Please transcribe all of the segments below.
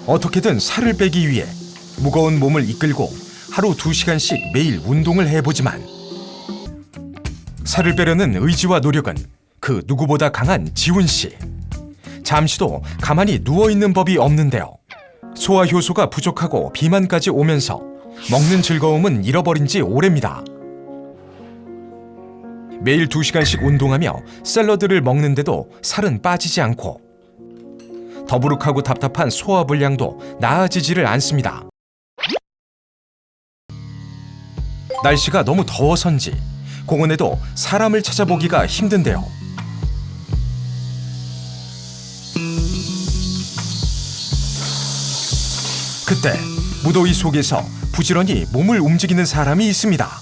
어떻게든 살을 빼기 위해 무거운 몸을 이끌고 하루 2시간씩 매일 운동을 해보지만 살을 빼려는 의지와 노력은 그 누구보다 강한 지훈 씨. 잠시도 가만히 누워있는 법이 없는데요. 소화 효소가 부족하고 비만까지 오면서 먹는 즐거움은 잃어버린 지 오래입니다. 매일 2시간씩 운동하며 샐러드를 먹는데도 살은 빠지지 않고 더부룩하고 답답한 소화불량도 나아지지를 않습니다. 날씨가 너무 더워선지 공원에도 사람을 찾아보기가 힘든데요. 그때 무더위 속에서 부지런히 몸을 움직이는 사람이 있습니다.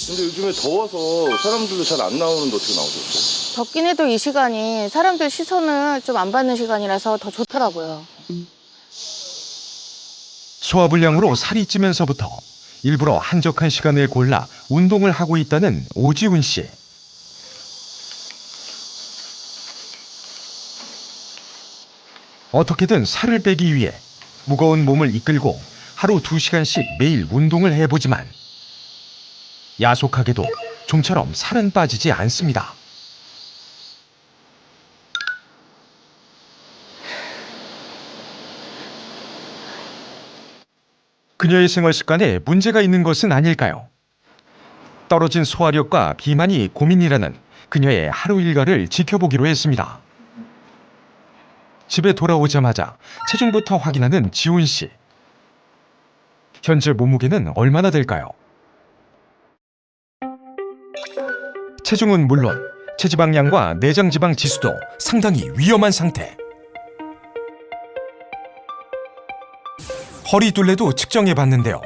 근데 요즘에 더워서 사람들도 잘 안 나오는데 어떻게 나오죠? 덥긴 해도 이 시간이 사람들 시선을 좀 안 받는 시간이라서 더 좋더라고요. 소화불량으로 살이 찌면서부터 일부러 한적한 시간을 골라 운동을 하고 있다는 오지훈 씨. 어떻게든 살을 빼기 위해 무거운 몸을 이끌고 하루 2시간씩 매일 운동을 해보지만 야속하게도 좀처럼 살은 빠지지 않습니다. 그녀의 생활 습관에 문제가 있는 것은 아닐까요? 떨어진 소화력과 비만이 고민이라는 그녀의 하루 일과를 지켜보기로 했습니다. 집에 돌아오자마자 체중부터 확인하는 지훈 씨. 현재 몸무게는 얼마나 될까요? 체중은 물론 체지방량과 내장지방 지수도 상당히 위험한 상태. 허리둘레도 측정해봤는데요.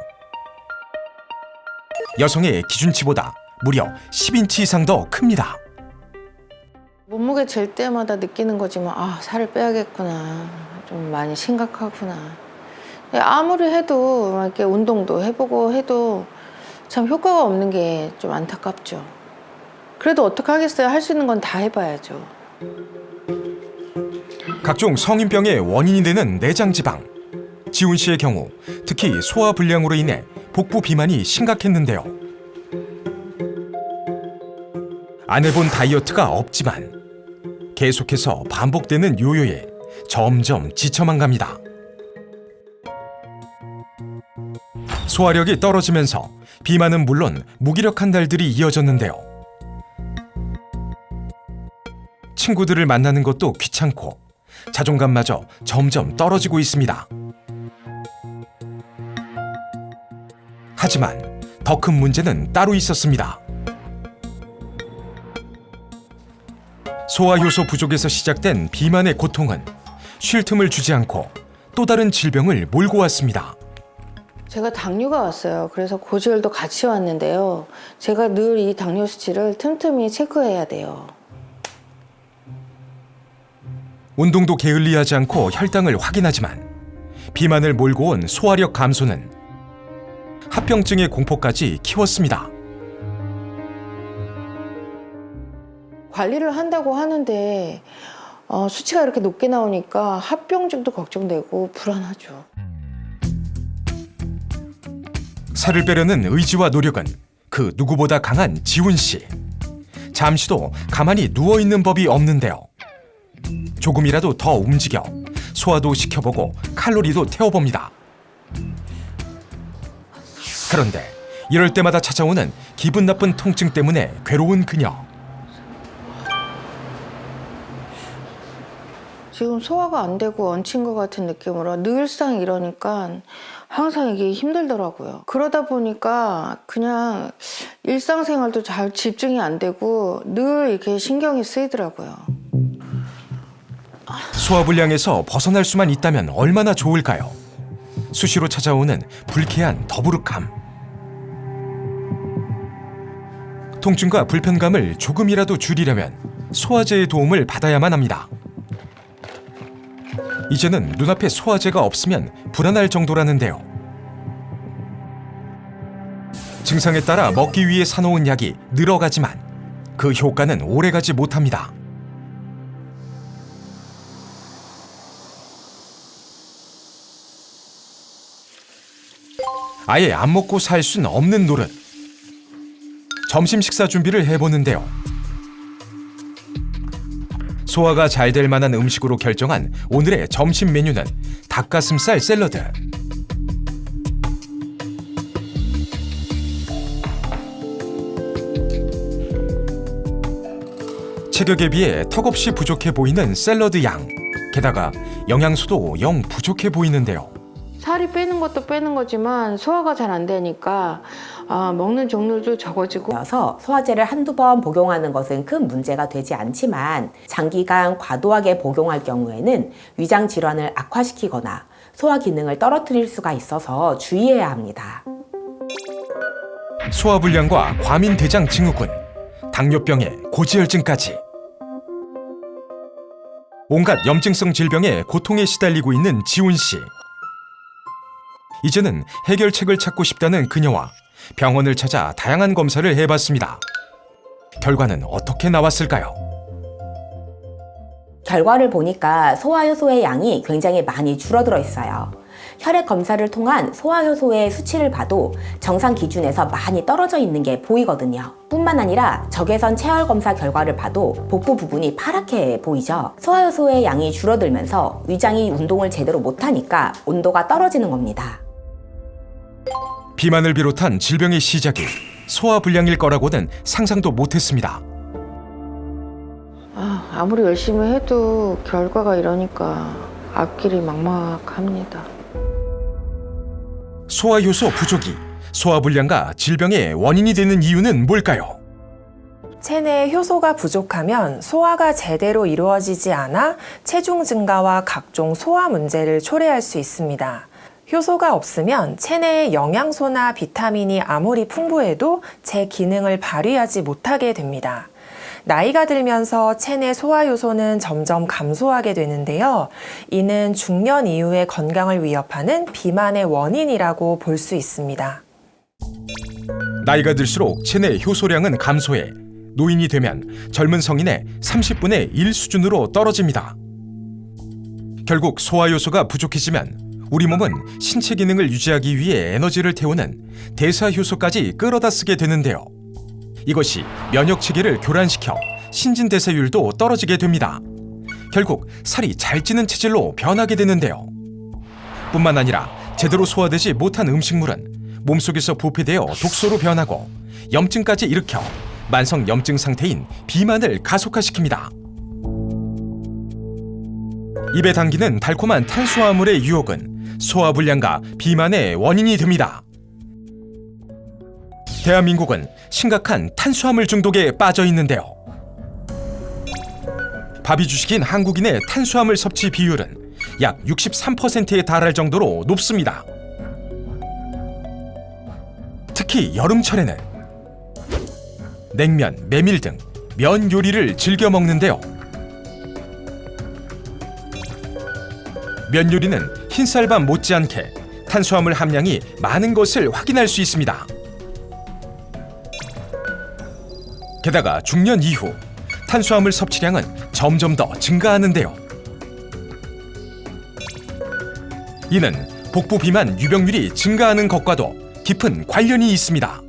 여성의 기준치보다 무려 10인치 이상 더 큽니다. 몸무게 잴 때마다 느끼는 거지만 아, 살을 빼야겠구나. 좀 많이 심각하구나. 아무리 해도 이렇게 운동도 해보고 해도 참 효과가 없는 게 좀 안타깝죠. 그래도 어떡하겠어요. 할 수 있는 건 다 해봐야죠. 각종 성인병의 원인이 되는 내장지방. 지훈 씨의 경우 특히 소화불량으로 인해 복부 비만이 심각했는데요. 안 해본 다이어트가 없지만 계속해서 반복되는 요요에 점점 지쳐만 갑니다. 소화력이 떨어지면서 비만은 물론 무기력한 날들이 이어졌는데요. 친구들을 만나는 것도 귀찮고 자존감마저 점점 떨어지고 있습니다. 하지만 더 큰 문제는 따로 있었습니다. 소화효소 부족에서 시작된 비만의 고통은 쉴 틈을 주지 않고 또 다른 질병을 몰고 왔습니다. 제가 당뇨가 왔어요. 그래서 고지혈도 같이 왔는데요. 제가 늘 이 당뇨 수치를 틈틈이 체크해야 돼요. 운동도 게을리하지 않고 혈당을 확인하지만 비만을 몰고 온 소화력 감소는 합병증의 공포까지 키웠습니다. 관리를 한다고 하는데 수치가 이렇게 높게 나오니까 합병증도 걱정되고 불안하죠. 살을 빼려는 의지와 노력은 그 누구보다 강한 지훈 씨. 잠시도 가만히 누워있는 법이 없는데요. 조금이라도 더 움직여 소화도 시켜보고 칼로리도 태워봅니다. 그런데 이럴 때마다 찾아오는 기분 나쁜 통증 때문에 괴로운 그녀. 지금 소화가 안 되고 얹힌 것 같은 느낌으로 늘상 이러니까 항상 이게 힘들더라고요. 그러다 보니까 그냥 일상생활도 잘 집중이 안 되고 늘 이렇게 신경이 쓰이더라고요. 소화불량에서 벗어날 수만 있다면 얼마나 좋을까요? 수시로 찾아오는 불쾌한 더부룩함. 통증과 불편감을 조금이라도 줄이려면 소화제의 도움을 받아야만 합니다. 이제는 눈앞에 소화제가 없으면 불안할 정도라는데요. 증상에 따라 먹기 위해 사놓은 약이 늘어가지만 그 효과는 오래가지 못합니다. 아예 안 먹고 살 순 없는 노릇. 점심 식사 준비를 해보는데요. 소화가 잘 될 만한 음식으로 결정한 오늘의 점심 메뉴는 닭가슴살 샐러드. 체격에 비해 턱없이 부족해 보이는 샐러드 양. 게다가 영양소도 영 부족해 보이는데요. 살이 빼는 것도 빼는 거지만 소화가 잘 안 되니까 먹는 종류도 적어지고 서 소화제를 한두 번 복용하는 것은 큰 문제가 되지 않지만 장기간 과도하게 복용할 경우에는 위장 질환을 악화시키거나 소화 기능을 떨어뜨릴 수가 있어서 주의해야 합니다. 소화불량과 과민대장 증후군, 당뇨병에 고지혈증까지 온갖 염증성 질병에 고통에 시달리고 있는 지훈 씨. 이제는 해결책을 찾고 싶다는 그녀와 병원을 찾아 다양한 검사를 해봤습니다. 결과는 어떻게 나왔을까요? 결과를 보니까 소화효소의 양이 굉장히 많이 줄어들어 있어요. 혈액 검사를 통한 소화효소의 수치를 봐도 정상 기준에서 많이 떨어져 있는 게 보이거든요. 뿐만 아니라 적외선 체열 검사 결과를 봐도 복부 부분이 파랗게 보이죠. 소화효소의 양이 줄어들면서 위장이 운동을 제대로 못하니까 온도가 떨어지는 겁니다. 비만을 비롯한 질병의 시작이 소화불량일 거라고는 상상도 못했습니다. 아무리 열심히 해도 결과가 이러니까 앞길이 막막합니다. 소화효소 부족이 소화불량과 질병의 원인이 되는 이유는 뭘까요? 체내에 효소가 부족하면 소화가 제대로 이루어지지 않아 체중 증가와 각종 소화 문제를 초래할 수 있습니다. 효소가 없으면 체내의 영양소나 비타민이 아무리 풍부해도 제 기능을 발휘하지 못하게 됩니다. 나이가 들면서 체내 소화효소는 점점 감소하게 되는데요. 이는 중년 이후의 건강을 위협하는 비만의 원인이라고 볼 수 있습니다. 나이가 들수록 체내 효소량은 감소해 노인이 되면 젊은 성인의 30분의 1 수준으로 떨어집니다. 결국 소화효소가 부족해지면 우리 몸은 신체 기능을 유지하기 위해 에너지를 태우는 대사효소까지 끌어다 쓰게 되는데요. 이것이 면역 체계를 교란시켜 신진대사율도 떨어지게 됩니다. 결국 살이 잘 찌는 체질로 변하게 되는데요. 뿐만 아니라 제대로 소화되지 못한 음식물은 몸속에서 부패되어 독소로 변하고 염증까지 일으켜 만성 염증 상태인 비만을 가속화시킵니다. 입에 당기는 달콤한 탄수화물의 유혹은 소화불량과 비만의 원인이 됩니다. 대한민국은 심각한 탄수화물 중독에 빠져 있는데요. 밥이 주식인 한국인의 탄수화물 섭취 비율은 약 63%에 달할 정도로 높습니다. 특히 여름철에는 냉면, 메밀 등 면 요리를 즐겨 먹는데요. 면 요리는 흰쌀밥 못지않게 탄수화물 함량이 많은 것을 확인할 수 있습니다. 게다가 중년 이후 탄수화물 섭취량은 점점 더 증가하는데요. 이는 복부 비만 유병률이 증가하는 것과도 깊은 관련이 있습니다.